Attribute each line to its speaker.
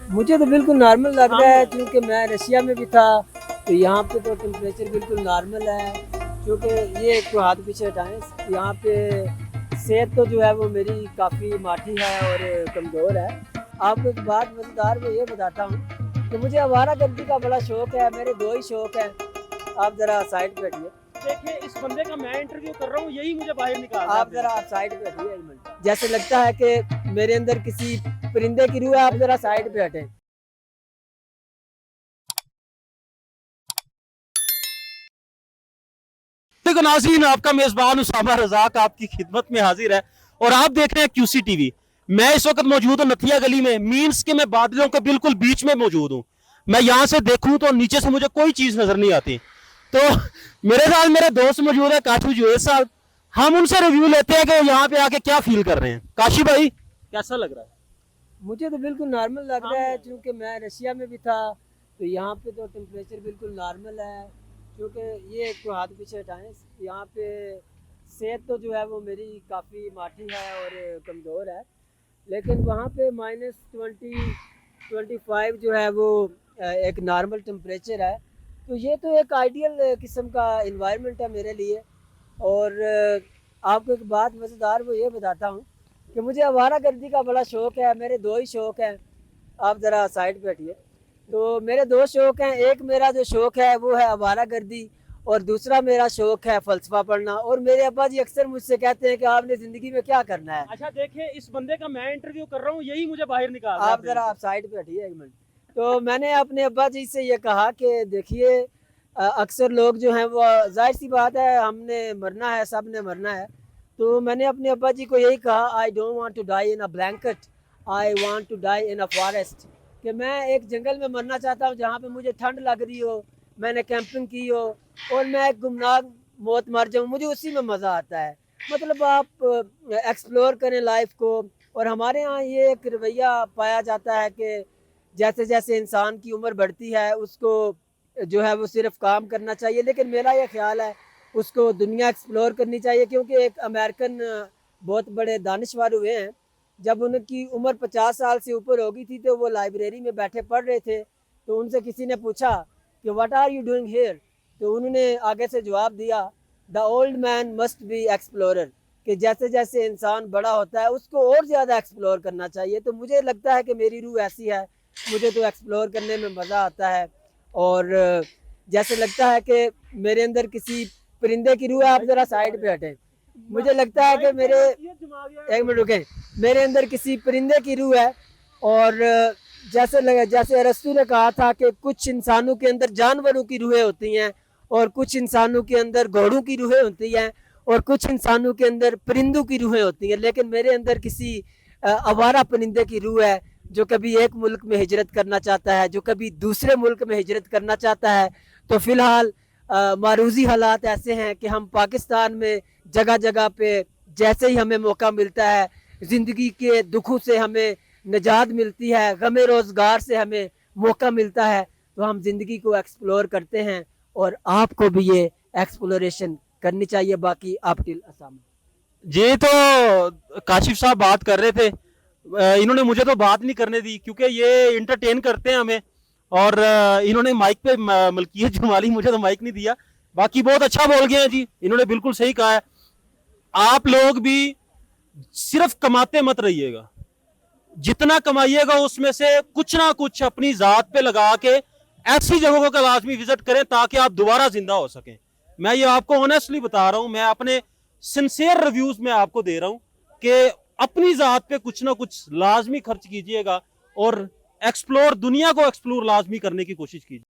Speaker 1: मुझे तो बिल्कुल नॉर्मल लग रहा है क्योंकि मैं रशिया में भी था तो यहाँ पे तो टेम्परेचर बिल्कुल नॉर्मल है। क्योंकि ये एक तो हाथ पीछे हटाएं, यहाँ पे सेहत तो जो है वो मेरी काफ़ी माठी है और कमज़ोर है। आपको एक बात मज़ेदार मैं ये बताता हूँ कि मुझे आवारागर्दी का बड़ा शौक है। मेरे दो ही शौक हैं। आप ज़रा साइड पे हटिए।
Speaker 2: देखिए इस बंदे का मैं इंटरव्यू कर रहा हूँ, यही मुझे बाहर निकाल रहा है।
Speaker 1: आप ज़रा आप साइड पे हटिए एक मिनट। जैसे लगता है कि मेरे अंदर किसी परिंदे की रूह है। आप ज़रा साइड पे हटें।
Speaker 2: देखो नाज़रीन, आपका मेजबान उसामा रज़ाक आपकी खिदमत में हाजिर है और आप देख रहे हैं क्यूसी टीवी। मैं इस वक्त मौजूद हूँ नथिया गली में, मीन्स के मैं बादलों के बिल्कुल बीच में मौजूद हूँ। मैं यहाँ से देखूँ तो नीचे से मुझे कोई चीज नजर नहीं आती। तो मेरे साथ मेरे दोस्त मौजूद है, काशी जुएद साहब। हम उनसे रिव्यू लेते हैं कि वो यहाँ पे आके क्या फील कर रहे हैं। काशी भाई, कैसा लग रहा है?
Speaker 1: मुझे तो बिल्कुल नॉर्मल लग रहा है क्योंकि मैं रशिया में भी था तो यहाँ पे तो टेम्परेचर बिल्कुल नॉर्मल है। क्योंकि ये एक तो हाथ पीछे हटाएं, यहाँ पे सेहत तो जो है वो मेरी काफ़ी माठी है और कमज़ोर है। लेकिन वहाँ पे -20 25 जो है वो एक नॉर्मल टेम्परेचर है। तो ये तो एक आइडियल किस्म का इन्वायरमेंट है मेरे लिए। और आपको एक बात मज़ेदार वो ये बताता हूँ कि मुझे आवारागर्दी का बड़ा शौक है। मेरे दो ही शौक हैं। आप ज़रा साइड पे हटिए। तो मेरे दो शौक हैं। एक मेरा जो शौक है वो है आवारागर्दी और दूसरा मेरा शौक है फ़लसफ़ा पढ़ना। और मेरे अब्बा जी अक्सर मुझसे कहते हैं कि आपने ज़िंदगी में क्या करना है।
Speaker 2: अच्छा देखिए, इस बंदे का मैं इंटरव्यू कर रहा हूँ, यही मुझे बाहर निकाल रहा है।
Speaker 1: आप ज़रा आप साइड पे हटिए एक मिनट। तो मैंने अपने अब्बा जी से ये कहा कि देखिए अक्सर लोग जो हैं वो ज़ाहिर सी बात है हमने मरना है, सब ने मरना है। तो मैंने अपने अब्बा जी को यही कहा, I don't want to die in a blanket, I want to die in a forest. कि मैं एक जंगल में मरना चाहता हूँ जहाँ पे मुझे ठंड लग रही हो, मैंने कैंपिंग की हो और मैं एक गुमनाम मौत मर जाऊँ, मुझे उसी में मज़ा आता है। मतलब आप एक्सप्लोर करें लाइफ को। और हमारे यहाँ ये एक रवैया पाया जाता है कि जैसे जैसे इंसान की उम्र बढ़ती है उसको जो है वो सिर्फ काम करना चाहिए। लेकिन मेरा ये ख्याल है उसको दुनिया एक्सप्लोर करनी चाहिए। क्योंकि एक अमेरिकन बहुत बड़े दानिशवर हुए हैं, जब उनकी उम्र 50 साल से ऊपर हो गई थी तो वो लाइब्रेरी में बैठे पढ़ रहे थे। तो उनसे किसी ने पूछा कि what are you doing here. तो उन्होंने आगे से जवाब दिया, the old man must be explorer. कि जैसे जैसे इंसान बड़ा होता है उसको और ज़्यादा एक्सप्लोर करना चाहिए। तो मुझे लगता है कि मेरी रूह ऐसी है, मुझे तो एक्सप्लोर करने में मज़ा आता है। और जैसे लगता है कि मेरे अंदर किसी परिंदे की रूह है। आप ज़रा साइड पे हटें। मुझे लगता है कि मेरे एक मिनट रुकें, मेरे अंदर किसी परिंदे की रूह है। और जैसे अरस्तू ने कहा था कि कुछ इंसानों के अंदर जानवरों की रूहें होती हैं और कुछ इंसानों के अंदर घोड़ों की रूहें होती हैं और कुछ इंसानों के अंदर परिंदों की रूहें होती हैं। लेकिन मेरे अंदर किसी आवारा परिंदे की रूह है जो कभी एक मुल्क में हिजरत करना चाहता है, जो कभी दूसरे मुल्क में हिजरत करना चाहता है। तो फ़िलहाल मारूजी हालात ऐसे हैं कि हम पाकिस्तान में जगह जगह पे जैसे ही हमें मौका मिलता है, ज़िंदगी के दुखों से हमें निजात मिलती है, गमे रोज़गार से हमें मौका मिलता है, तो हम ज़िंदगी को एक्सप्लोर करते हैं। और आपको भी ये एक्सप्लोरेशन करनी चाहिए। बाकी आप टिल असम।
Speaker 2: जी, तो काशिफ साहब बात कर रहे थे। इन्होंने मुझे तो बात नहीं करने दी क्योंकि ये इंटरटेन करते हैं हमें। और इन्होंने माइक पे मलकियत जमाली, मुझे तो माइक नहीं दिया। बाकी बहुत अच्छा बोल गए हैं जी, इन्होंने बिल्कुल सही कहा है। आप लोग भी सिर्फ कमाते मत रहिएगा, जितना कमाइएगा उसमें से कुछ ना कुछ अपनी जात पे लगा के ऐसी जगहों का लाजमी विजिट करें ताकि आप दोबारा जिंदा हो सकें। मैं ये आपको ऑनेस्टली बता रहा हूं, मैं अपने सिंसियर रिव्यूज में आपको दे रहा हूं कि अपनी जात पे कुछ ना कुछ लाजमी खर्च कीजिएगा और एक्सप्लोर, दुनिया को एक्सप्लोर लाजमी करने की कोशिश कीजिए।